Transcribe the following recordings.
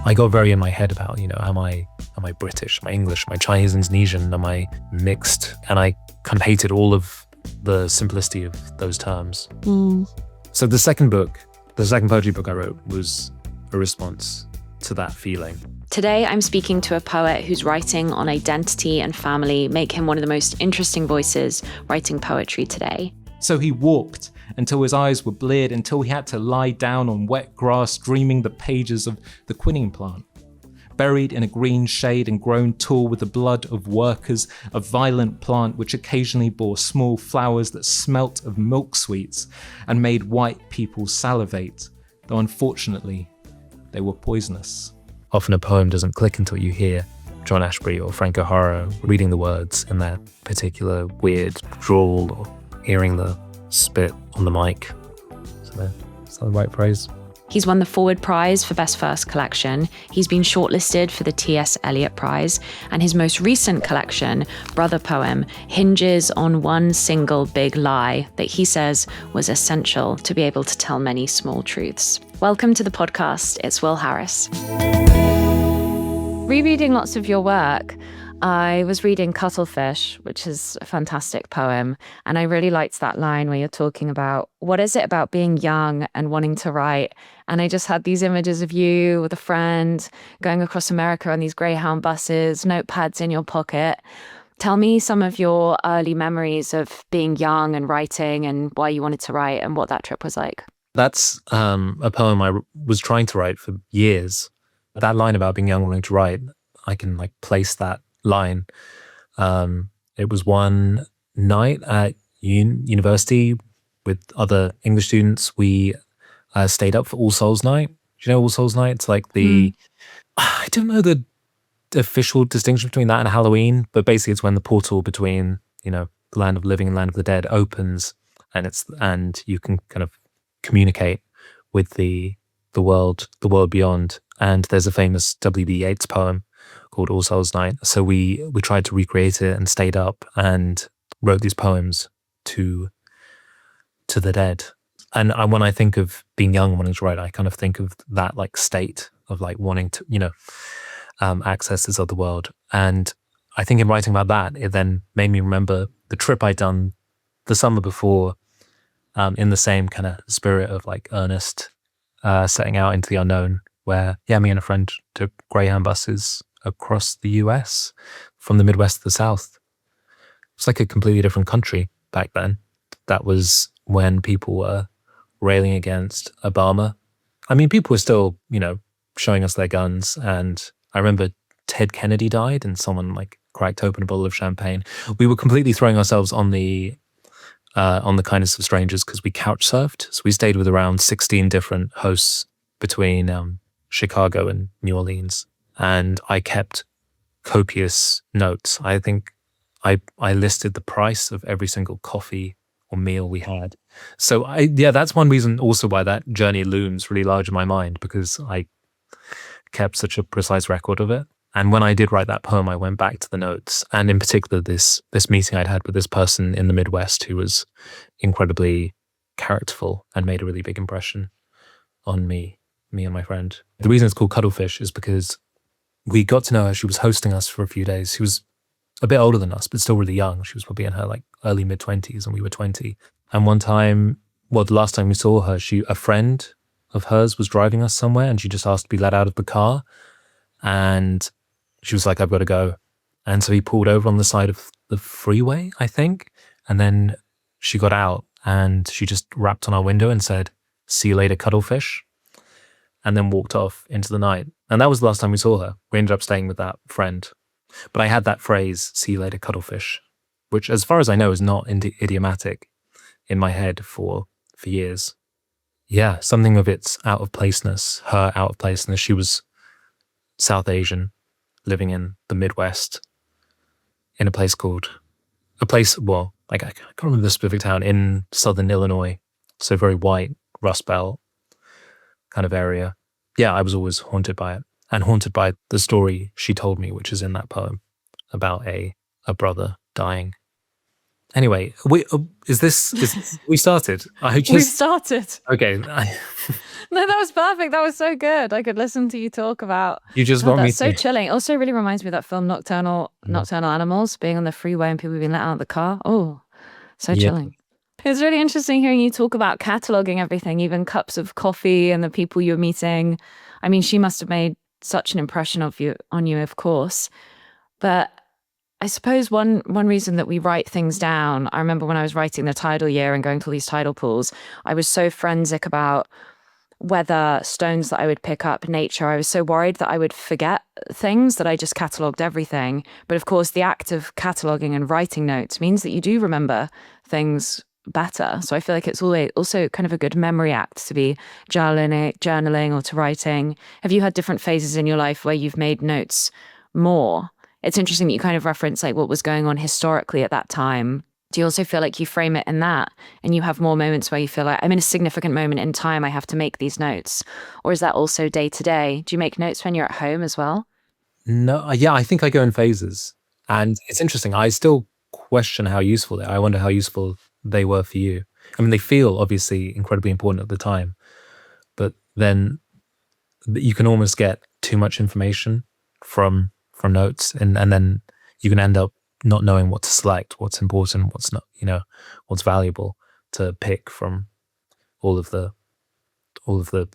I got very in my head about, am I British? Am I English? Am I Chinese, Indonesian? Am I mixed? And I kind of hated all of the simplicity of those terms. So the second poetry book I wrote was a response to that feeling. Today, I'm speaking to a poet whose writing on identity and family make him one of the most interesting voices writing poetry today. So he walked until his eyes were bleared, until he had to lie down on wet grass dreaming the pages of the quinine plant. Buried in a green shade and grown tall with the blood of workers, a violent plant which occasionally bore small flowers that smelt of milk sweets and made white people salivate, though unfortunately they were poisonous. Often a poem doesn't click until you hear John Ashbery or Frank O'Hara reading the words in that particular weird drawl, or hearing the spit on the mic. Is that the right phrase? He's won the Forward Prize for Best First Collection. He's been shortlisted for the T.S. Eliot Prize. And his most recent collection, Brother Poem, hinges on one single big lie that he says was essential to be able to tell many small truths. Welcome to the podcast. It's Will Harris. Rereading lots of your work, I was reading Cuttlefish, which is a fantastic poem, and I really liked that line where you're talking about what is it about being young and wanting to write. And I just had these images of you with a friend going across America on these Greyhound buses, notepads in your pocket. Tell me some of your early memories of being young and writing and why you wanted to write and what that trip was like. That's a poem I was trying to write for years. That line about being young and wanting to write, I can place that line. It was one night at university with other English students. We stayed up for All Souls Night. Do you know All Souls Night? It's like I don't know the official distinction between that and Halloween, but basically it's when the portal between, the land of living and land of the dead opens, and you can kind of communicate with the world beyond. And there's a famous W.B. Yeats poem called All Souls Night. So we tried to recreate it and stayed up and wrote these poems to the dead. And when I think of being young and wanting to write, I kind of think of that state of wanting to, access this other world. And I think in writing about that, it then made me remember the trip I'd done the summer before, in the same kind of spirit of earnest, setting out into the unknown, where, me and a friend took Greyhound buses across the US from the Midwest to the South. It's like a completely different country back then. That was when people were railing against Obama. I mean, people were still, showing us their guns. And I remember Ted Kennedy died and someone cracked open a bottle of champagne. We were completely throwing ourselves on the kindness of strangers because we couch surfed. So we stayed with around 16 different hosts between Chicago and New Orleans. And I kept copious notes. I think I listed the price of every single coffee or meal we had. So that's one reason also why that journey looms really large in my mind, because I kept such a precise record of it. And when I did write that poem, I went back to the notes, and in particular this meeting I'd had with this person in the Midwest who was incredibly characterful and made a really big impression on me and my friend. The reason it's called Cuttlefish is because we got to know her. She was hosting us for a few days. She was a bit older than us, but still really young. She was probably in her early mid-20s and we were 20. And one time, the last time we saw her, a friend of hers was driving us somewhere and she just asked to be let out of the car. And she was like, I've got to go. And so he pulled over on the side of the freeway, I think. And then she got out and she just rapped on our window and said, "See you later, Cuttlefish," and then walked off into the night. And that was the last time we saw her. We ended up staying with that friend. But I had that phrase, "See you later, Cuttlefish," which as far as I know is not idiomatic in my head for years. Yeah, something of its out of placeness, her out of placeness. She was South Asian, living in the Midwest, in I can't remember the specific town, in southern Illinois. So very white, Rust Belt kind of area. Yeah, I was always haunted by it, and haunted by the story she told me, which is in that poem, about a brother dying Anyway, we started? We've started. Okay. No, that was perfect. That was so good. I could listen to you talk about. You just God, want me that's so to. chilling. Also, really reminds me of that film Nocturnal Animals, being on the freeway and people being let out of the car. Oh, so Yeah. chilling. It's really interesting hearing you talk about cataloging everything, even cups of coffee and the people you're meeting. I mean, she must have made such an impression on you, of course. But I suppose one reason that we write things down, I remember when I was writing the tidal year and going to all these tidal pools, I was so forensic about weather, stones that I would pick up, nature. I was so worried that I would forget things that I just catalogued everything. But of course, the act of cataloguing and writing notes means that you do remember things better. So I feel like it's always also kind of a good memory act to be journaling or to writing. Have you had different phases in your life where you've made notes more? It's interesting that you kind of reference like what was going on historically at that time. Do you also feel like you frame it in that and you have more moments where you feel like I'm in a significant moment in time, I have to make these notes? Or is that also day to day? Do you make notes when you're at home as well? No, yeah, I think I go in phases. And it's interesting. I still question how useful they are. I wonder how useful they were for you. I mean, they feel obviously incredibly important at the time, but then you can almost get too much information from notes, and then you can end up not knowing what to select, what's important, what's not, what's valuable to pick from all of the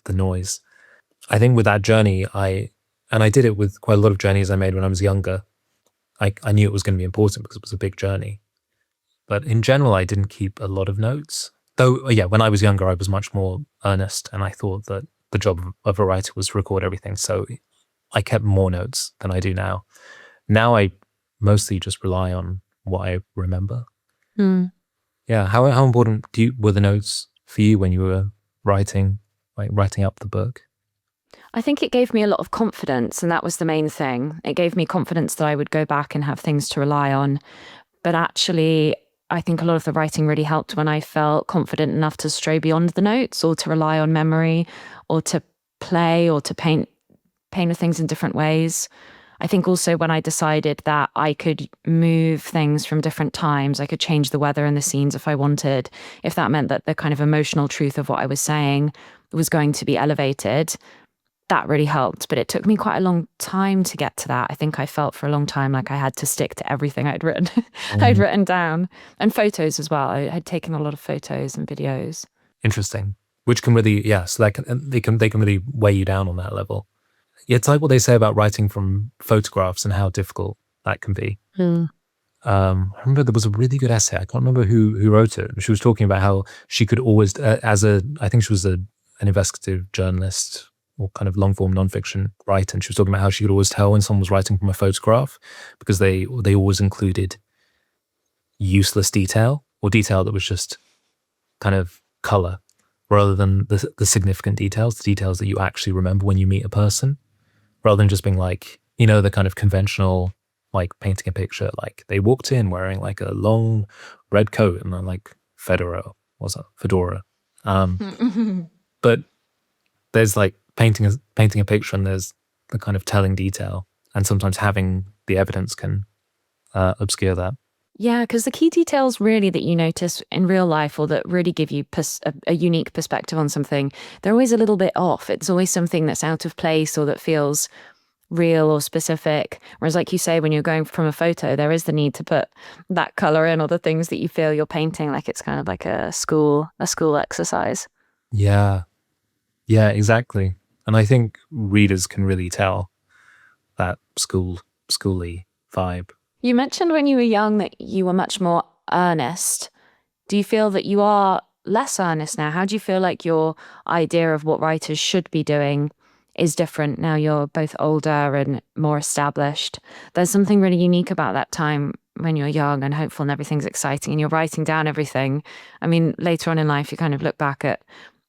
noise. I think with that journey, I did it with quite a lot of journeys I made when I was younger. I knew it was going to be important because it was a big journey. But in general, I didn't keep a lot of notes. Though, yeah, when I was younger, I was much more earnest, and I thought that the job of a writer was to record everything. So I kept more notes than I do now. Now I mostly just rely on what I remember. Yeah. How important were the notes for you when you were writing up the book? I think it gave me a lot of confidence, and that was the main thing. It gave me confidence that I would go back and have things to rely on. But actually, I think a lot of the writing really helped when I felt confident enough to stray beyond the notes or to rely on memory or to play or to paint with things in different ways. I think also when I decided that I could move things from different times, I could change the weather and the scenes if I wanted, if that meant that the kind of emotional truth of what I was saying was going to be elevated, that really helped. But it took me quite a long time to get to that. I think I felt for a long time like I had to stick to everything I'd written, I'd written down, and photos as well. I had taken a lot of photos and videos. Interesting. Which can really, so they can really weigh you down on that level. Yeah, it's like what they say about writing from photographs and how difficult that can be. I remember there was a really good essay. I can't remember who wrote it. She was talking about how she could always, I think she was an investigative journalist or kind of long form nonfiction writer, and she was talking about how she could always tell when someone was writing from a photograph because they always included useless detail or detail that was just kind of color rather than the significant details, the details that you actually remember when you meet a person, rather than just being like, the kind of conventional, like painting a picture, like they walked in wearing like a long red coat and then like fedora. But there's like painting a picture, and there's the kind of telling detail, and sometimes having the evidence can obscure that. Yeah, because the key details really that you notice in real life or that really give you a unique perspective on something, they're always a little bit off. It's always something that's out of place or that feels real or specific. Whereas like you say, when you're going from a photo, there is the need to put that color in or the things that you feel you're painting, like it's kind of like a school exercise. Yeah, exactly. And I think readers can really tell that schooly vibe. You mentioned when you were young that you were much more earnest. Do you feel that you are less earnest now? How do you feel like your idea of what writers should be doing is different now you're both older and more established? There's something really unique about that time when you're young and hopeful and everything's exciting and you're writing down everything. I mean, later on in life, you kind of look back at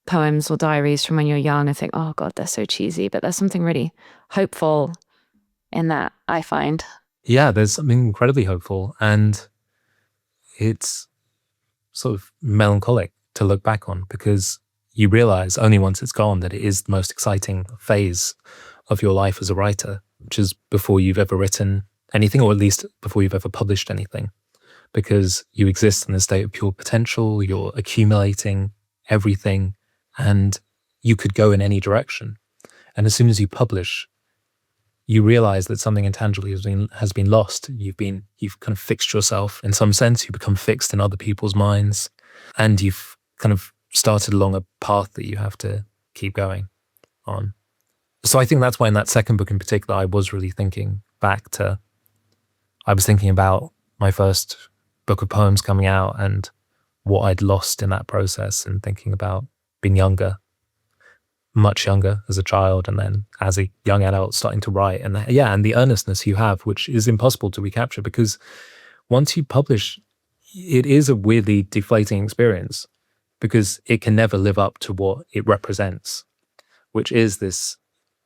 poems or diaries from when you're young and think, oh God, they're so cheesy. But there's something really hopeful in that, I find. Yeah, there's something incredibly hopeful, and it's sort of melancholic to look back on because you realize only once it's gone that it is the most exciting phase of your life as a writer, which is before you've ever written anything, or at least before you've ever published anything. because you exist in a state of pure potential. You're accumulating everything, and you could go in any direction. And as soon as you publish, you realize that something intangibly has been lost. You've kind of fixed yourself in some sense. You become fixed in other people's minds, and you've kind of started along a path that you have to keep going on. So I think that's why in that second book in particular, I was really thinking about my first book of poems coming out and what I'd lost in that process, and thinking about being much younger as a child, and then as a young adult starting to write, and the earnestness you have, which is impossible to recapture, because once you publish, it is a weirdly deflating experience, because it can never live up to what it represents, which is this,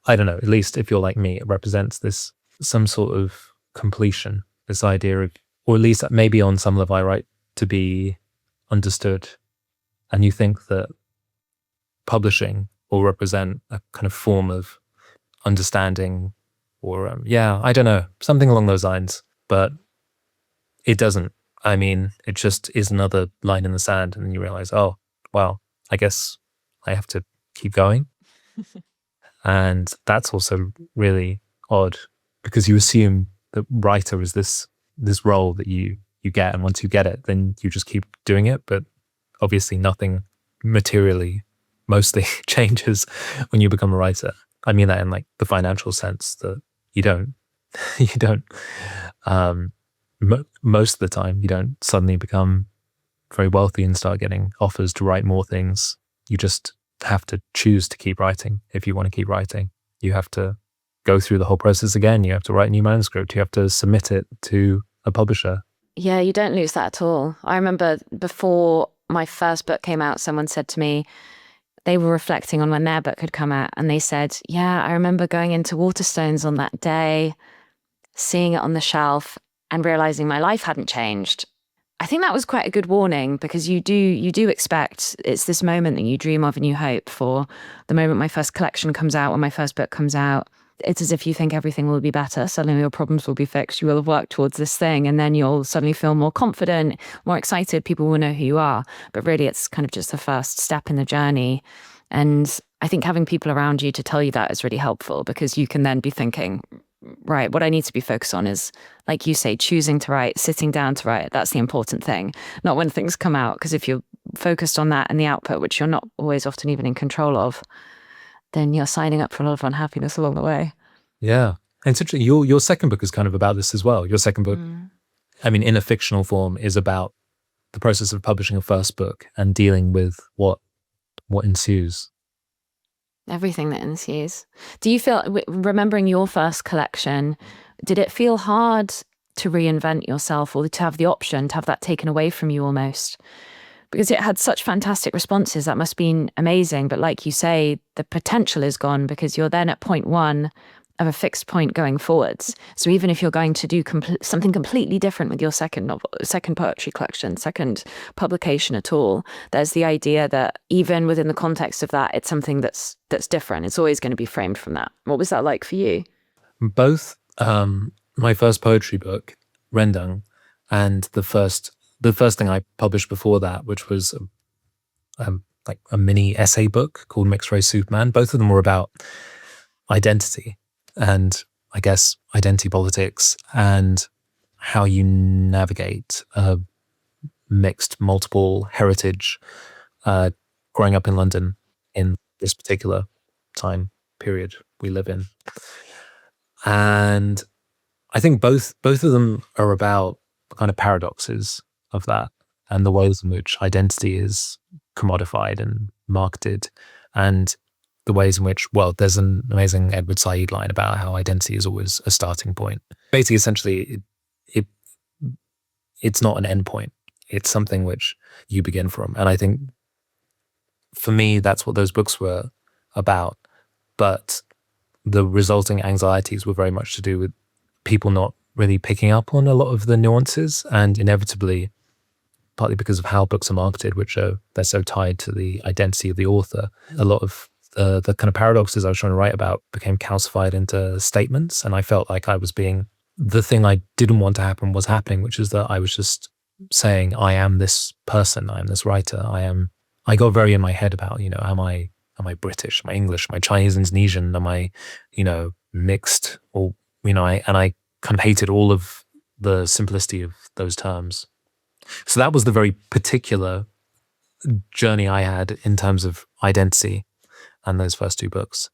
I don't know, at least if you're like me, it represents this, some sort of completion, this idea of, or at least maybe on some level I write to be understood. And you think that publishing will represent a kind of form of understanding, or I don't know, something along those lines, but it doesn't. I mean, it just is another line in the sand, and then you realize, oh, well, I guess I have to keep going. And that's also really odd, because you assume that writer is this role that you get, and once you get it, then you just keep doing it. But obviously nothing materially mostly changes when you become a writer. I mean that in like the financial sense, that you don't most of the time you don't suddenly become very wealthy and start getting offers to write more things. You just have to choose to keep writing. If you want to keep writing, you have to go through the whole process again. You have to write a new manuscript. You have to submit it to a publisher. Yeah, you don't lose that at all. I remember before my first book came out, someone said to me, they were reflecting on when their book had come out, and they said, yeah, I remember going into Waterstones on that day, seeing it on the shelf and realizing my life hadn't changed. I think that was quite a good warning, because you do expect, it's this moment that you dream of and you hope for. The moment my first collection comes out, when my first book comes out, it's as if you think everything will be better. Suddenly your problems will be fixed. You will have worked towards this thing, and then you'll suddenly feel more confident, more excited. People will know who you are. But really, it's kind of just the first step in the journey. And I think having people around you to tell you that is really helpful, because you can then be thinking, right, what I need to be focused on is, like you say, choosing to write, sitting down to write. That's the important thing, not when things come out. Because if you're focused on that and the output, which you're not always often even in control of, then you're signing up for a lot of unhappiness along the way. Yeah. And it's interesting, your second book is kind of about this as well. Your second book, I mean, in a fictional form, is about the process of publishing a first book and dealing with what ensues. Everything that ensues. Do you feel, remembering your first collection, did it feel hard to reinvent yourself, or to have the option to have that taken away from you almost? Because it had such fantastic responses. That must have been amazing. But like you say, the potential is gone, because you're then at point one of a fixed point going forwards. So even if you're going to do something completely different with your second novel, second poetry collection, second publication at all, there's the idea that even within the context of that, it's something that's different. It's always going to be framed from that. What was that like for you? Both my first poetry book, Rendang, and the first thing I published before that, which was like a mini essay book called Mixed Race Superman. Both of them were about identity, and I guess identity politics, and how you navigate a mixed, multiple heritage growing up in London in this particular time period we live in. And I think both of them are about the kind of paradoxes of that, and the ways in which identity is commodified and marketed, and the ways in which, well, there's an amazing Edward Said line about how identity is always a starting point. Basically, essentially, it's not an end point. It's something which you begin from. And I think for me, that's what those books were about. But the resulting anxieties were very much to do with people not really picking up on a lot of the nuances, and inevitably, partly because of how books are marketed, which they're so tied to the identity of the author, a lot of the kind of paradoxes I was trying to write about became calcified into statements, and I felt like I was the thing I didn't want to happen was happening, which is that I was just saying, I am this person, I am this writer, I got very in my head about, am I British, am I English, am I Chinese, Indonesian, am I, mixed, or, I kind of hated all of the simplicity of those terms. So that was the very particular journey I had in terms of identity and those first two books,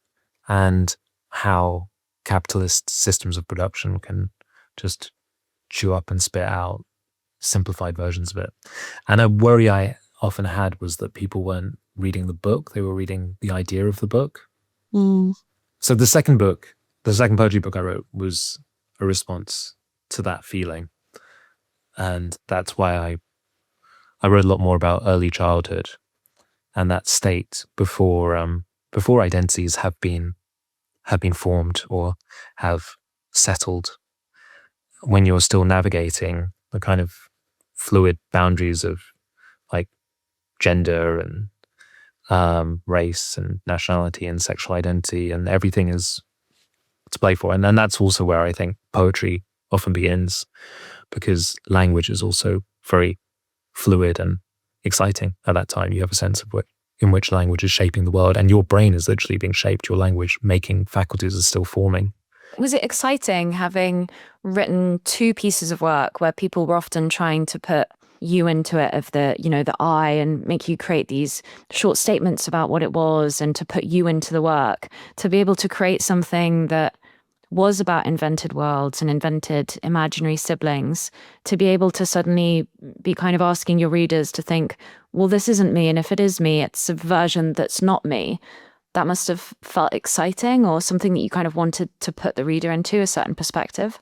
and how capitalist systems of production can just chew up and spit out simplified versions of it. And a worry I often had was that people weren't reading the book, they were reading the idea of the book. So the second poetry book I wrote was a response to that feeling. And that's why I wrote a lot more about early childhood and that state before identities have been formed or have settled, when you're still navigating the kind of fluid boundaries of like gender and race and nationality and sexual identity, and everything is to play for. And that's also where I think poetry often begins, because language is also very fluid and exciting at that time. You have a sense of in which language is shaping the world, and your brain is literally being shaped. Your language making faculties are still forming. Was it exciting having written two pieces of work where people were often trying to put you into it, of the I, and make you create these short statements about what it was, and to put you into the work, to be able to create something that was about invented worlds and invented imaginary siblings, to be able to suddenly be kind of asking your readers to think, well, this isn't me, and if it is me, it's a version that's not me. That must have felt exciting, or something that you kind of wanted to put the reader into a certain perspective.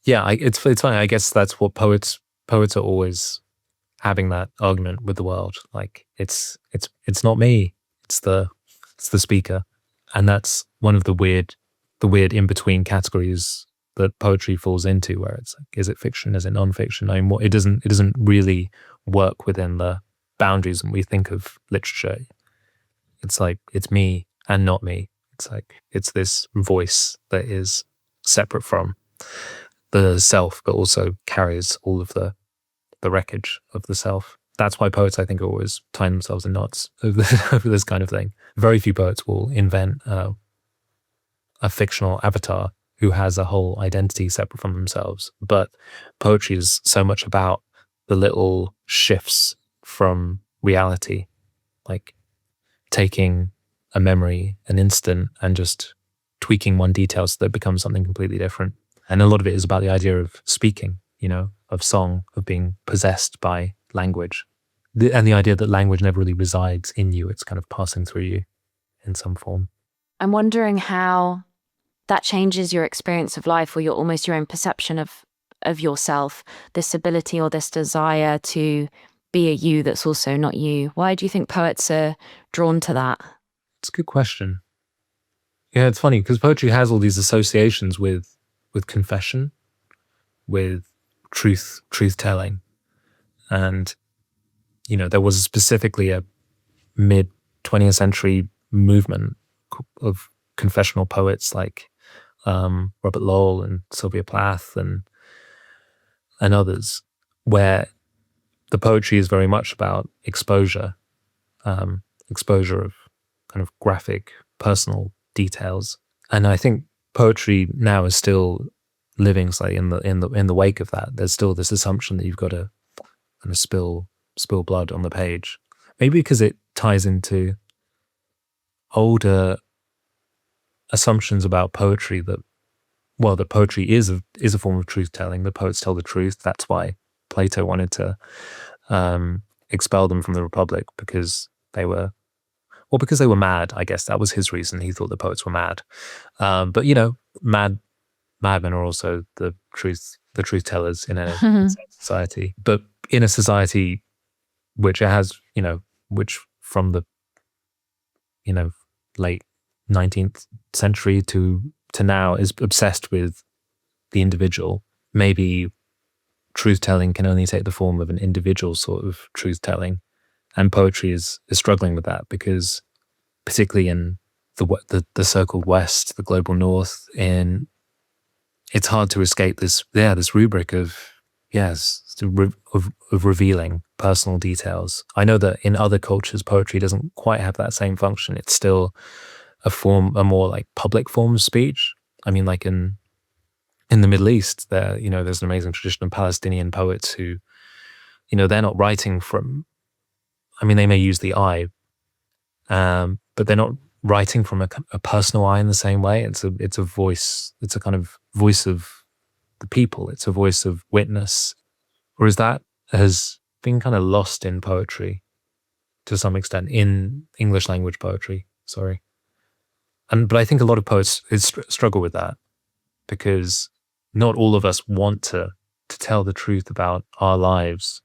Yeah, it's funny. I guess that's what poets are always having, that argument with the world. Like it's not me, it's the speaker, and that's one of the weird in between categories that poetry falls into, where it's like, is it fiction, is it non-fiction? I mean, it doesn't really work within the boundaries when we think of literature. It's like, it's me and not me. It's like, it's this voice that is separate from the self, but also carries all of the wreckage of the self. That's why poets, I think, always tie themselves in knots over this kind of thing. Very few poets will invent a fictional avatar who has a whole identity separate from themselves. But poetry is so much about the little shifts from reality, like taking a memory, an instant, and just tweaking one detail so that it becomes something completely different. And a lot of it is about the idea of speaking, of song, of being possessed by language. And the idea that language never really resides in you, it's kind of passing through you in some form. I'm wondering how that changes your experience of life, or your own perception of yourself, this ability or this desire to be a you that's also not you. Why do you think poets are drawn to that? It's a good question. Yeah, it's funny because poetry has all these associations with confession, with truth-telling. And, there was specifically a mid-20th century movement of confessional poets like Robert Lowell and Sylvia Plath and others, where the poetry is very much about exposure of kind of graphic, personal details. And I think poetry now is still living slightly in the wake of that. There's still this assumption that you've got to kind of spill blood on the page, maybe because it ties into older assumptions about poetry that poetry is a form of truth telling. The poets tell the truth. That's why Plato wanted to expel them from the Republic, because they were mad. I guess that was his reason. He thought the poets were mad. But madmen are also the truth tellers in a society. But in a society which which from the late 19th century to now is obsessed with the individual, maybe truth-telling can only take the form of an individual sort of truth-telling. And poetry is struggling with that, because particularly in the so-called West, the global North, it's hard to escape this rubric of of revealing personal details. I know that in other cultures, poetry doesn't quite have that same function. It's still a more like public form of speech. I mean, like in the Middle East, there's an amazing tradition of Palestinian poets who, they're not writing from. I mean, they may use the I, but they're not writing from a personal I in the same way. It's a voice. It's a kind of voice of the people. It's a voice of witness. Whereas that has been kind of lost in poetry to some extent, in English language poetry. Sorry. But I think a lot of poets struggle with that, because not all of us want to tell the truth about our lives.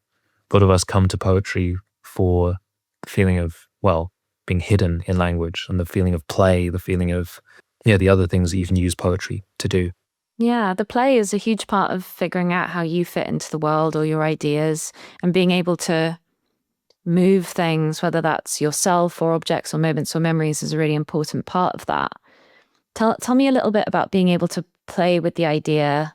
A lot of us come to poetry for the feeling of, well, being hidden in language, and the feeling of play, the feeling of, the other things that you can use poetry to do. Yeah, the play is a huge part of figuring out how you fit into the world or your ideas, and being able to move things, whether that's yourself or objects or moments or memories, is a really important part of that. Tell me a little bit about being able to play with the idea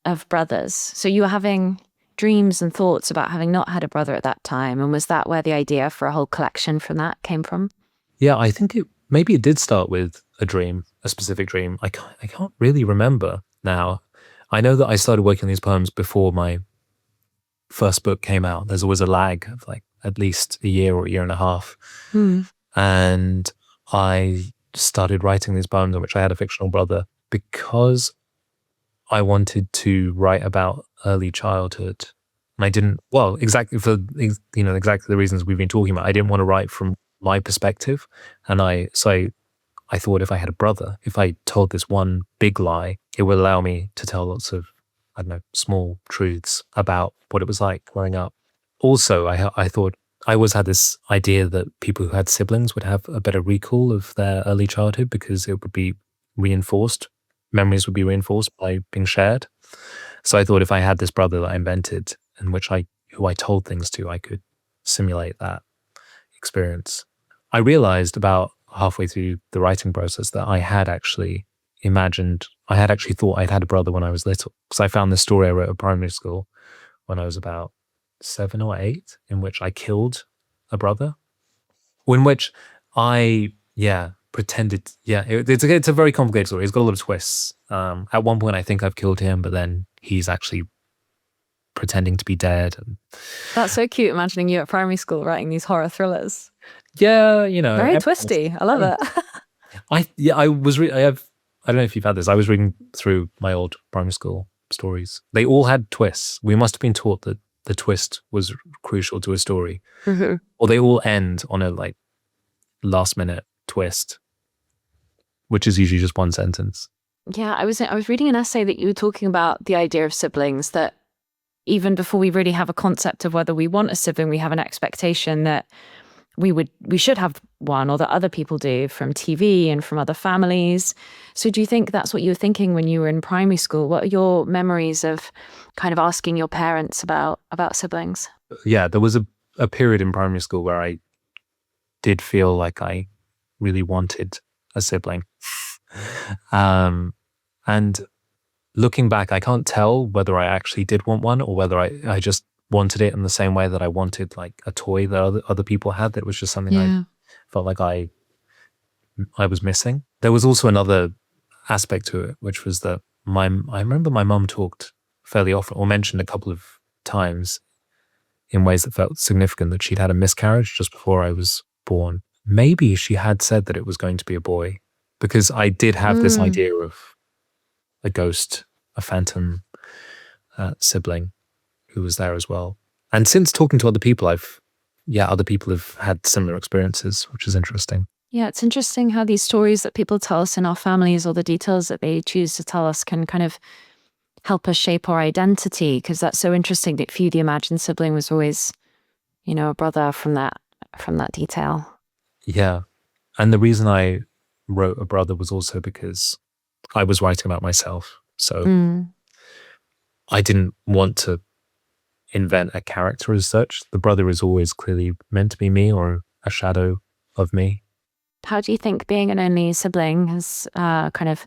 of brothers. So you were having dreams and thoughts about having not had a brother at that time, and was that where the idea for a whole collection from that came from? Yeah, I think maybe it did start with a dream, a specific dream. I can't really remember now. I know that I started working on these poems before my first book came out. There's always a lag of like at least a year or a year and a half. And I started writing these poems in which I had a fictional brother because I wanted to write about early childhood. And I didn't, well, exactly for, exactly the reasons we've been talking about. I didn't want to write from my perspective. And I thought if I had a brother, if I told this one big lie, it would allow me to tell lots of, I don't know, small truths about what it was like growing up. Also, I thought, I always had this idea that people who had siblings would have a better recall of their early childhood because it would be reinforced. Memories would be reinforced by being shared. So I thought if I had this brother that I invented, and who I told things to, I could simulate that experience. I realized about halfway through the writing process that I had actually thought I'd had a brother when I was little. Because I found this story I wrote at primary school when I was about 7 or 8, in which I killed a brother. In which I, pretended, it's a very complicated story. It's got a lot of twists. At one point I think I've killed him, but then he's actually pretending to be dead. And That's so cute, imagining you at primary school writing these horror thrillers. Yeah, very twisty. I love it. I don't know if you've had this. I was reading through my old primary school stories. They all had twists. We must have been taught that the twist was crucial to a story. Or they all end on a like last minute twist, which is usually just one sentence. Yeah, I was reading an essay that you were talking about the idea of siblings, that even before we really have a concept of whether we want a sibling, we have an expectation that we should have one, or that other people do from TV and from other families. So do you think that's what you were thinking when you were in primary school? What are your memories of kind of asking your parents about siblings? Yeah, there was a period in primary school where I did feel like I really wanted a sibling. And looking back, I can't tell whether I actually did want one or whether I just wanted it in the same way that I wanted like a toy that other people had. That was just something I felt like I was missing. There was also another aspect to it, which was that I remember my mum talked fairly often, or mentioned a couple of times in ways that felt significant, that she'd had a miscarriage just before I was born. Maybe she had said that it was going to be a boy, because I did have this idea of a ghost, a phantom sibling who was there as well. And since talking to other people, other people have had similar experiences, which is interesting. Yeah, it's interesting how these stories that people tell us in our families, or the details that they choose to tell us, can kind of help us shape our identity, because that's so interesting that for you, the imagined sibling was always, a brother from that detail. Yeah. And the reason I wrote a brother was also because I was writing about myself. So I didn't want to invent a character as such. The brother is always clearly meant to be me, or a shadow of me. How do you think being an only sibling has kind of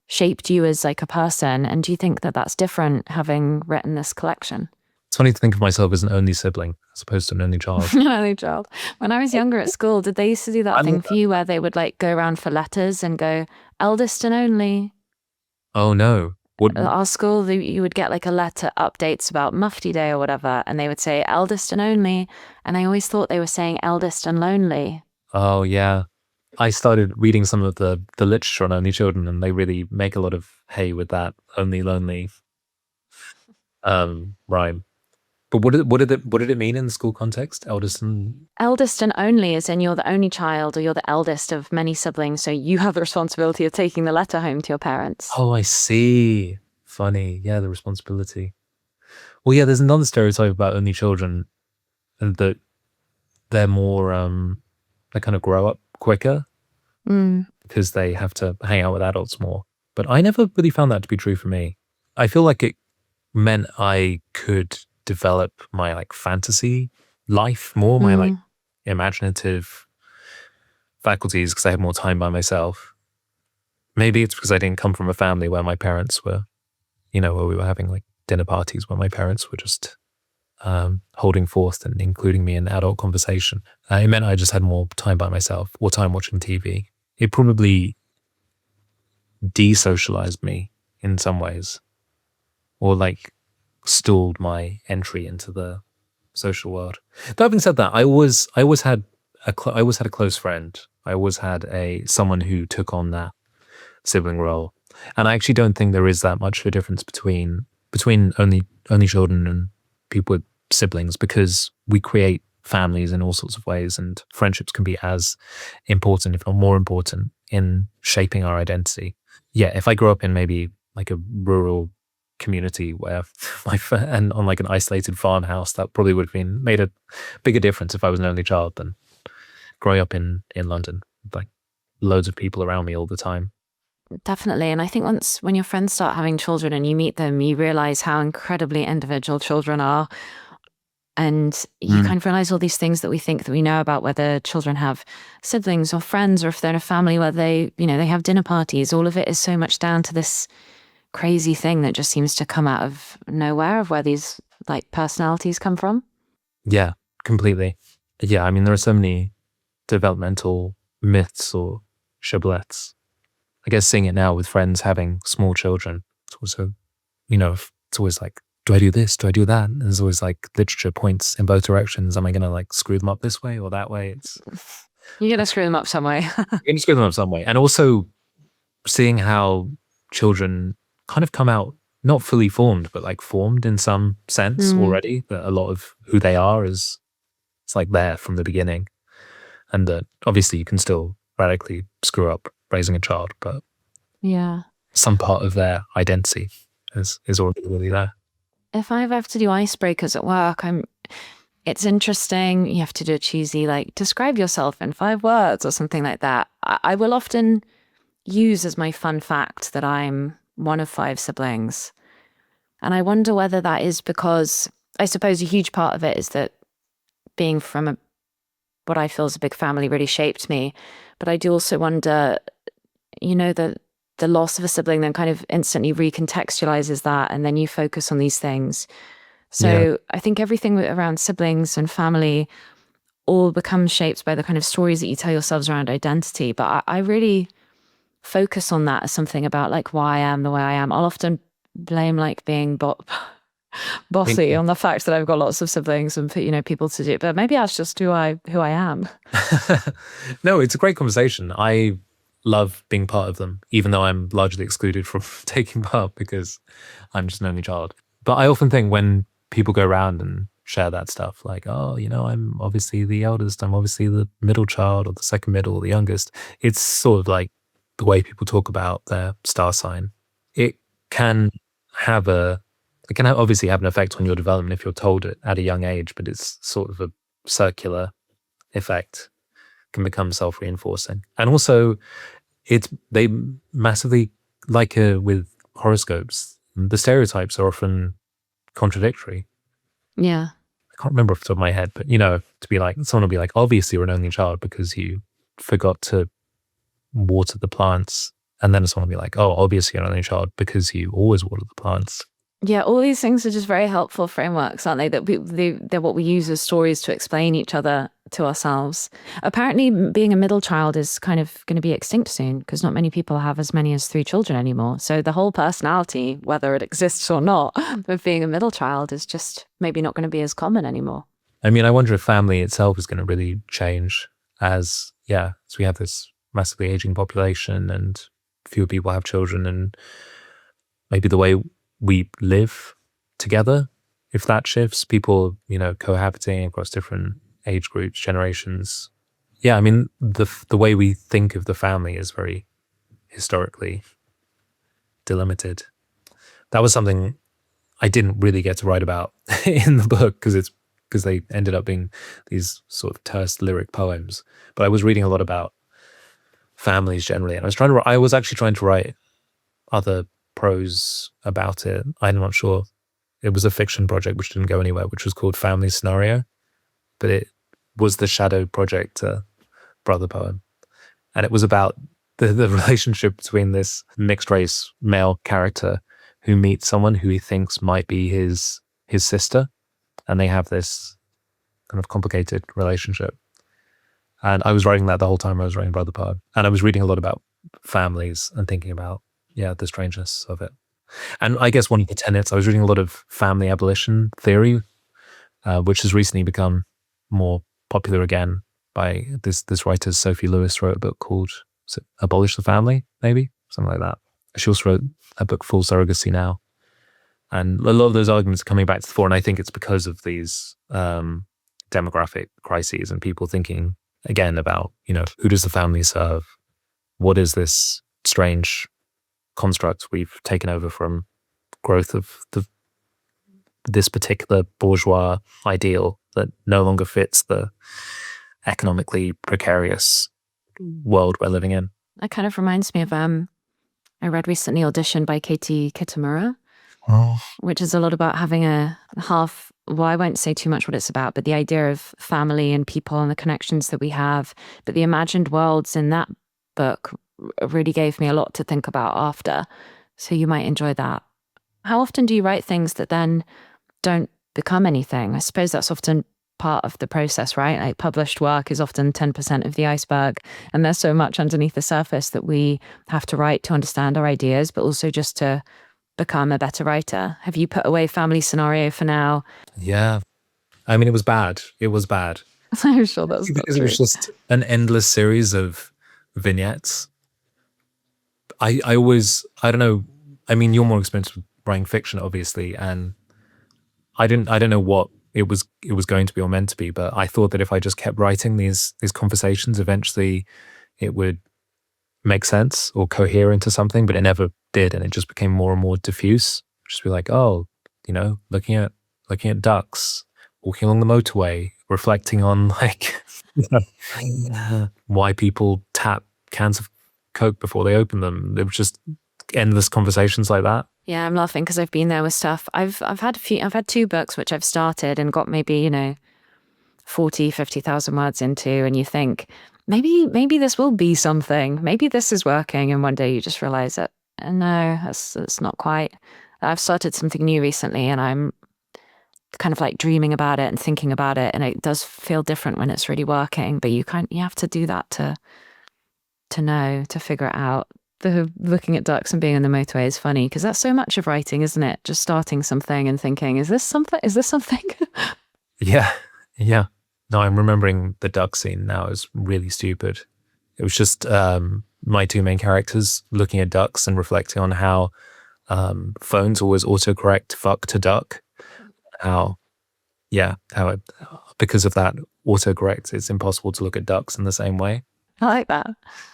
shaped you as like a person? And do you think that that's different having written this collection? It's funny to think of myself as an only sibling as opposed to an only child. An only child. When I was younger at school, did they used to do that thing for you where they would like go around for letters and go eldest and only? Oh no. At our school, you would get like a letter updates about Mufti Day or whatever, and they would say eldest and only, and I always thought they were saying eldest and lonely. Oh yeah. I started reading some of the literature on only children, and they really make a lot of hay with that only lonely rhyme. But what did it mean in the school context? Eldest and only is in you're the only child or you're the eldest of many siblings, so you have the responsibility of taking the letter home to your parents. Oh, I see. Funny. Yeah, the responsibility. Well, yeah, there's another stereotype about only children, and that they're more they kind of grow up quicker because they have to hang out with adults more. But I never really found that to be true for me. I feel like it meant I could develop my like fantasy life more, my like imaginative faculties, because I had more time by myself. Maybe it's because I didn't come from a family where my parents were, where we were having like dinner parties where my parents were just holding forth and including me in adult conversation. It meant I just had more time by myself, or time watching TV. It probably desocialized me in some ways, or like stalled my entry into the social world. But having said that, I always had a close friend. I always had someone who took on that sibling role, and I actually don't think there is that much of a difference between only children and people with siblings, because we create families in all sorts of ways, and friendships can be as important, if not more important, in shaping our identity. Yeah, if I grew up in maybe like a rural community where and on like an isolated farmhouse, that probably would have made a bigger difference if I was an only child than growing up in London, like loads of people around me all the time. Definitely. And I think when your friends start having children and you meet them, you realize how incredibly individual children are. And you kind of realize all these things that we think that we know about whether children have siblings or friends, or if they're in a family where they have dinner parties. All of it is so much down to this crazy thing that just seems to come out of nowhere, of where these like personalities come from. Yeah, completely. Yeah, I mean, there are so many developmental myths or shibboleths. I guess seeing it now with friends having small children, it's also, it's always like, do I do this? Do I do that? And there's always like literature points in both directions. Am I going to like screw them up this way or that way? You're going to screw them up some way. You're going to screw them up some way. And also seeing how children kind of come out not fully formed, but like formed in some sense already, that a lot of who they are it's like there from the beginning. And that obviously you can still radically screw up raising a child, but yeah, some part of their identity is already really there. If I ever have to do icebreakers at work, it's interesting. You have to do a cheesy, like, describe yourself in 5 words or something like that. I will often use as my fun fact that I'm one of 5 siblings. And I wonder whether that is because, I suppose a huge part of it is that being from what I feel is a big family really shaped me. But I do also wonder, the loss of a sibling then kind of instantly recontextualizes that, and then you focus on these things. So yeah. I think everything around siblings and family all becomes shaped by the kind of stories that you tell yourselves around identity. But I really focus on that as something about like why I am the way I am. I'll often blame like being bossy on the fact that I've got lots of siblings and people to do, but maybe that's just who I am. No, it's a great conversation. I love being part of them, even though I'm largely excluded from taking part because I'm just an only child. But I often think when people go around and share that stuff, like, oh, I'm obviously the eldest, I'm obviously the middle child or the second middle or the youngest. It's sort of like the way people talk about their star sign. It can obviously have an effect on your development if you're told it at a young age, but it's sort of a circular effect, can become self-reinforcing. And also they massively, like with horoscopes, the stereotypes are often contradictory. Yeah. I can't remember off the top of my head, but to be like, someone will be like, obviously you're an only child because you forgot to water the plants And then someone will be like, oh, obviously you're an only child because you always water the plants. Yeah, all these things are just very helpful frameworks, aren't they? They're what we use as stories to explain each other to ourselves. Apparently, being a middle child is kind of going to be extinct soon because not many people have as many as 3 children anymore. So the whole personality, whether it exists or not, of being a middle child is just maybe not going to be as common anymore. I mean, I wonder if family itself is going to really change as we have this massively aging population and fewer people have children, and maybe the way we live together, if that shifts, people, cohabiting across different age groups, generations. Yeah, I mean, the way we think of the family is very historically delimited. That was something I didn't really get to write about in the book because they ended up being these sort of terse lyric poems. But I was reading a lot about families generally, and I was actually trying to write other prose about it. I'm not sure. It was a fiction project which didn't go anywhere, which was called Family Scenario, but it was the shadow project brother poem, and it was about the relationship between this mixed race male character who meets someone who he thinks might be his sister, and they have this kind of complicated relationship. And I was writing that the whole time I was writing Brother Poem, and I was reading a lot about families and thinking about the strangeness of it. And I guess one of the tenets, I was reading a lot of family abolition theory, which has recently become more popular again by this writer, Sophie Lewis, wrote a book called Abolish the Family, maybe? Something like that. She also wrote a book, Full Surrogacy Now. And a lot of those arguments are coming back to the fore, and I think it's because of these demographic crises and people thinking, again, about, who does the family serve? What is this strange construct we've taken over from growth of this particular bourgeois ideal that no longer fits the economically precarious world we're living in. That kind of reminds me of I read recently Audition by Katie Kitamura, which is a lot about having I won't say too much what it's about, but the idea of family and people and the connections that we have. But the imagined worlds in that book really gave me a lot to think about after. So you might enjoy that. How often do you write things that then don't become anything? I suppose that's often part of the process, right? Like published work is often 10% of the iceberg, and there's so much underneath the surface that we have to write to understand our ideas, but also just to become a better writer. Have you put away Family Scenario for now? Yeah. I mean, it was bad. I'm sure that's not because true. It was just an endless series of vignettes. I don't know. I mean, you're more experienced with writing fiction, obviously, and I don't know what it was going to be or meant to be, but I thought that if I just kept writing these conversations, eventually it would make sense or cohere into something, but it never did, and it just became more and more diffuse. Just be like, oh, looking at ducks, walking along the motorway, reflecting on why people tap cans of Coke before they open them. It was just endless conversations like that. Yeah, I'm laughing because I've been there with stuff. I've had 2 books which I've started and got maybe 40,000-50,000 words into, and you think maybe this will be something. Maybe this is working, and one day you just realize that no, that's not quite. I've started something new recently, and I'm kind of like dreaming about it and thinking about it, and it does feel different when it's really working. But you have to do that to figure it out. The looking at ducks and being on the motorway is funny because that's so much of writing, isn't it? Just starting something and thinking, is this something? Yeah. No, I'm remembering the duck scene now. It was really stupid. It was just my 2 main characters looking at ducks and reflecting on how phones always autocorrect fuck to duck. Because of that autocorrect, it's impossible to look at ducks in the same way. I like that.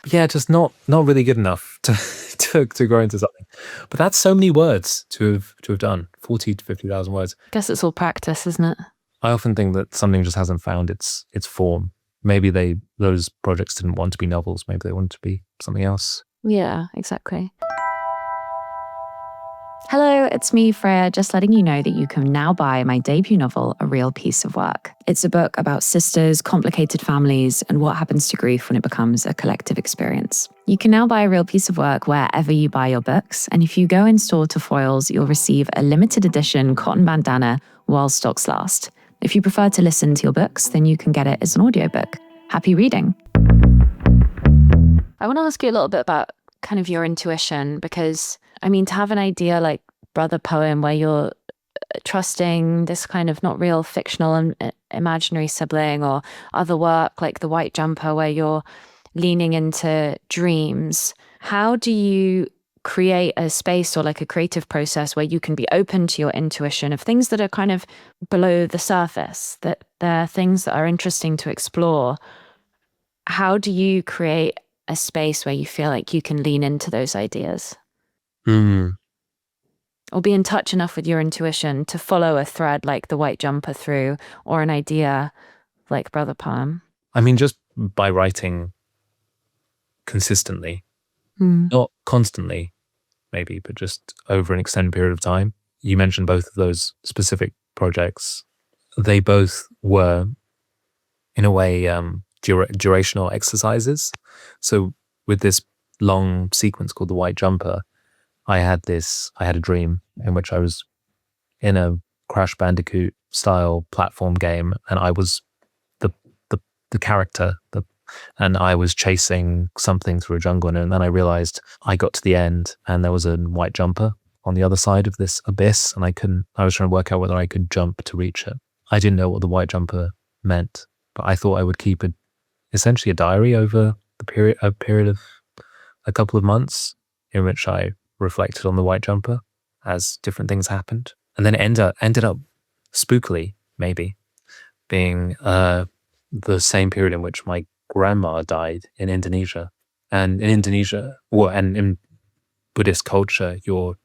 Yeah, just not really good enough to grow into something. But that's so many words to have done, 40 to 50,000 words. I guess it's all practice, isn't it? I often think that something just hasn't found its form. Maybe those projects didn't want to be novels. Maybe they wanted to be something else. Yeah, exactly. Hello, it's me, Freya, just letting you know that you can now buy my debut novel, A Real Piece of Work. It's a book about sisters, complicated families, and what happens to grief when it becomes a collective experience. You can now buy A Real Piece of Work wherever you buy your books, and if you go in store to Foyles, you'll receive a limited edition cotton bandana while stocks last. If you prefer to listen to your books, then you can get it as an audiobook. Happy reading. I want to ask you a little bit about kind of your intuition, because I mean, to have an idea like Brother Poem where you're trusting this kind of not real fictional and imaginary sibling, or other work like The White Jumper where you're leaning into dreams, how do you create a space or like a creative process where you can be open to your intuition of things that are kind of below the surface, that they're things that are interesting to explore? How do you create a space where you feel like you can lean into those ideas? Or be in touch enough with your intuition to follow a thread like The White Jumper through, or an idea like Brother Poem? I mean, just by writing consistently, not constantly, maybe, but just over an extended period of time. You mentioned both of those specific projects. They both were, in a way, durational exercises. So with this long sequence called The White Jumper, I had a dream in which I was in a Crash Bandicoot style platform game, and I was the character, and I was chasing something through a jungle, and then I realized I got to the end and there was a white jumper on the other side of this abyss, and I was trying to work out whether I could jump to reach it. I didn't know what the white jumper meant, but I thought I would keep essentially a diary over a period of a couple of months in which I reflected on the white jumper as different things happened. And then it ended up spookily, maybe, being the same period in which my grandma died in Indonesia. And in Indonesia, and in Buddhist culture, you're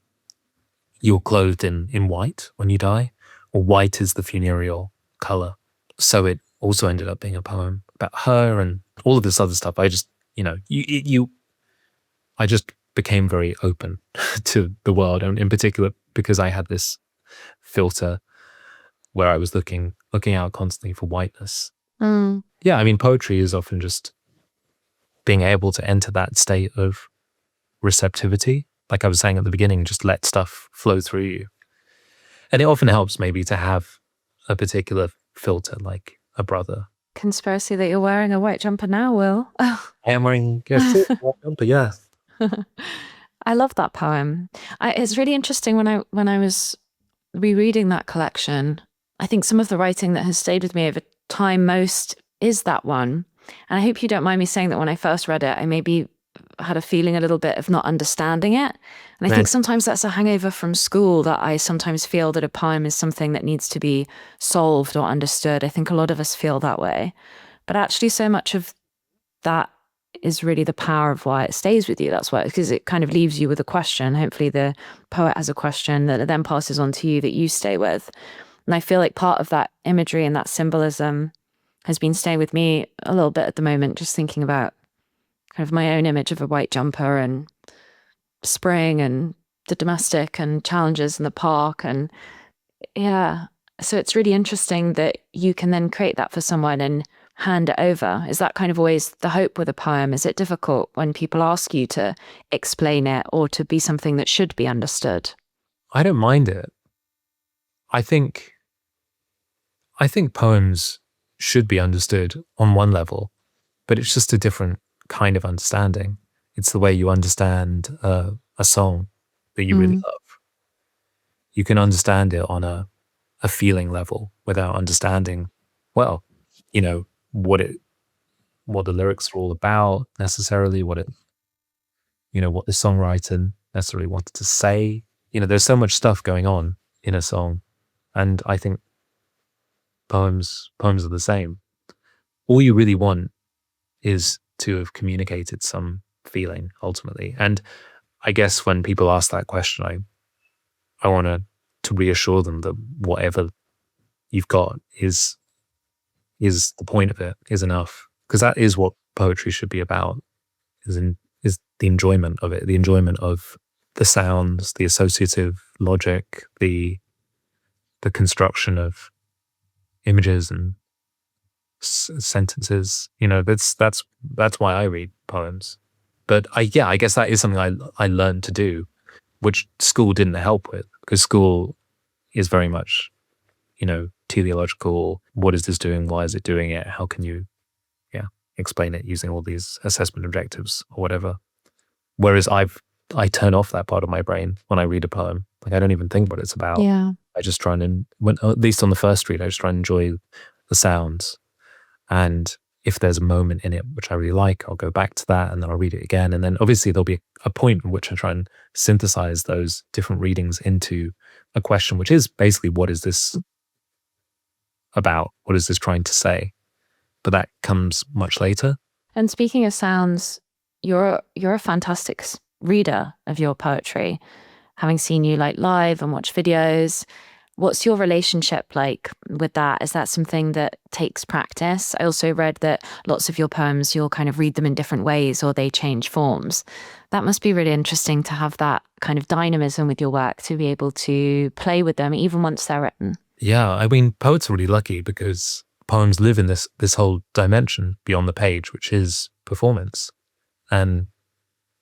clothed in white when you die, or white is the funereal color. So it also ended up being a poem about her and all of this other stuff. I just, I just became very open to the world, and in particular because I had this filter where I was looking out constantly for whiteness. Yeah, I mean, poetry is often just being able to enter that state of receptivity. Like I was saying at the beginning, just let stuff flow through you. And it often helps maybe to have a particular filter, like a brother. Conspiracy that you're wearing a white jumper now, Will. I am wearing a white jumper, yeah. I love that poem. It's really interesting when I was rereading that collection. I think some of the writing that has stayed with me over time most is that one. And I hope you don't mind me saying that when I first read it, I maybe had a feeling a little bit of not understanding it. And I think sometimes that's a hangover from school, that I sometimes feel that a poem is something that needs to be solved or understood. I think a lot of us feel that way. But actually so much of that is really the power of why it stays with you. That's why, because it kind of leaves you with a question. Hopefully the poet has a question that it then passes on to you that you stay with. And I feel like part of that imagery and that symbolism has been staying with me a little bit at the moment, just thinking about kind of my own image of a white jumper and spring and the domestic and challenges in the park. And yeah, so it's really interesting that you can then create that for someone and hand it over. Is that kind of always the hope with a poem? Is it difficult when people ask you to explain it or to be something that should be understood? I don't mind it. I think poems should be understood on one level, but it's just a different kind of understanding. It's the way you understand a song that you really love. You can understand it on a feeling level without understanding, well, what the lyrics are all about necessarily, what the songwriter necessarily wanted to say. There's so much stuff going on in a song, and I think poems are the same. All you really want is to have communicated some feeling ultimately. And I guess when people ask that question, I want to reassure them that whatever you've got is the point of it, is enough. Because that is what poetry should be about, is the enjoyment of it, the enjoyment of the sounds, the associative logic, the construction of images and sentences. That's why I read poems. But I guess that is something I learned to do, which school didn't help with, because school is very much, teleological. What is this doing? Why is it doing it? How can you, explain it using all these assessment objectives or whatever? Whereas I turn off that part of my brain when I read a poem. Like, I don't even think what it's about. Yeah. I just try and, at least on the first read, I just try and enjoy the sounds. And if there's a moment in it which I really like, I'll go back to that and then I'll read it again. And then obviously there'll be a point in which I try and synthesize those different readings into a question, which is basically, what is this about? What is this trying to say? But that comes much later. And speaking of sounds, you're a fantastic reader of your poetry. Having seen you live and watch videos, what's your relationship like with that? Is that something that takes practice? I also read that lots of your poems, you'll kind of read them in different ways or they change forms. That must be really interesting to have that kind of dynamism with your work, to be able to play with them even once they're written. Yeah, I mean, poets are really lucky because poems live in this whole dimension beyond the page, which is performance. And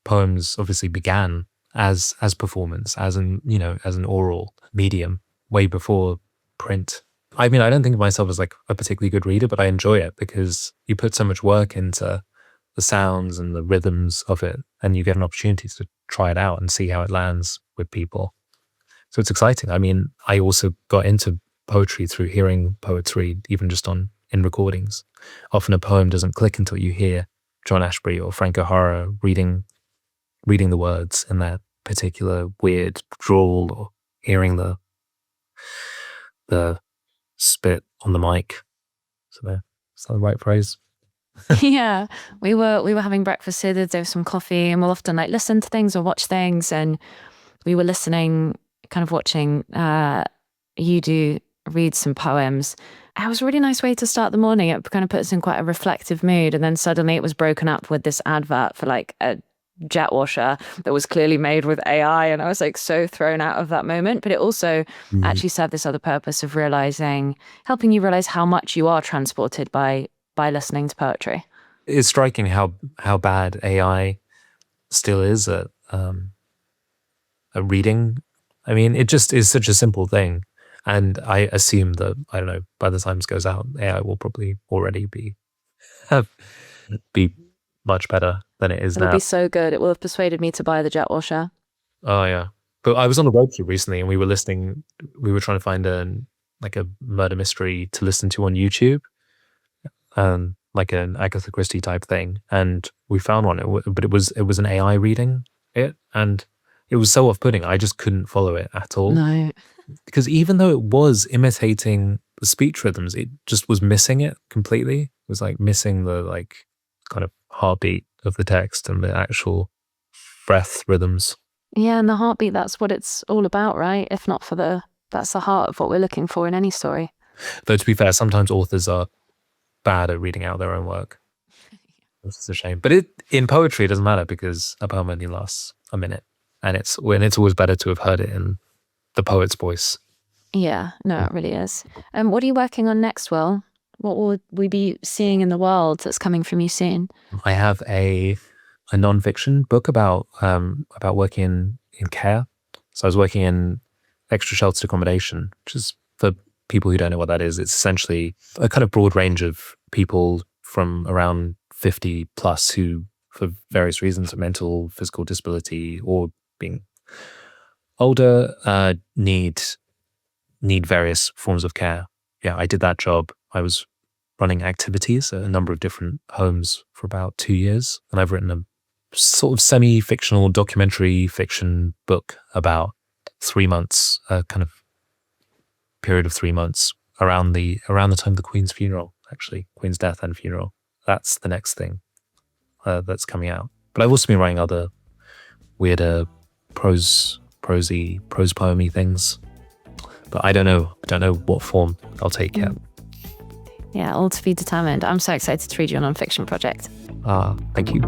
poems obviously began as performance, as an oral medium, way before print. I mean, I don't think of myself as a particularly good reader, but I enjoy it because you put so much work into the sounds and the rhythms of it, and you get an opportunity to try it out and see how it lands with people. So it's exciting. I mean, I also got into poetry through hearing poets read, even just in recordings. Often a poem doesn't click until you hear John Ashbery or Frank O'Hara reading the words in that particular weird drawl, or hearing the spit on the mic. So is that the right phrase? Yeah, we were having breakfast here. There was some coffee, and we'll often listen to things or watch things. And we were listening, kind of watching you read some poems. It was a really nice way to start the morning. It kind of puts us in quite a reflective mood. And then suddenly it was broken up with this advert for a jet washer that was clearly made with AI. And I was so thrown out of that moment. But it also actually served this other purpose of helping you realize how much you are transported by listening to poetry. It's striking how bad AI still is at reading. I mean, it just is such a simple thing. And I assume that, I don't know, by the time this goes out, AI will probably already be much better than it is now. It'll be so good. It will have persuaded me to buy the jet washer. Oh, yeah. But I was on a road trip recently and we were trying to find a murder mystery to listen to on YouTube, like an Agatha Christie type thing. And we found one, but it was an AI reading it. And it was so off-putting. I just couldn't follow it at all. No. Because even though it was imitating the speech rhythms, it just was missing it completely. It was missing the kind of heartbeat of the text and the actual breath rhythms. Yeah, and the heartbeat, that's what it's all about, right? If not for that's the heart of what we're looking for in any story. Though to be fair, sometimes authors are bad at reading out their own work. This is a shame. But in poetry, it doesn't matter because a poem only lasts a minute. And it's always better to have heard it in the poet's voice. Yeah, no, it really is. What are you working on next, Will? What will we be seeing in the world that's coming from you soon? I have a non-fiction book about working in care. So I was working in extra sheltered accommodation, which is, for people who don't know what that is, it's essentially a kind of broad range of people from around 50 plus who, for various reasons, mental, physical disability, or being older, need various forms of care. Yeah, I did that job. I was running activities at a number of different homes for about 2 years, and I've written a sort of semi-fictional documentary fiction book about 3 months, a kind of period of 3 months around the time of the Queen's funeral, actually, Queen's death and funeral. That's the next thing that's coming out. But I've also been writing other weirder prose poemy things. But I don't know what form I'll take yet. Yeah, all to be determined. I'm so excited to read your non-fiction project. Thank you.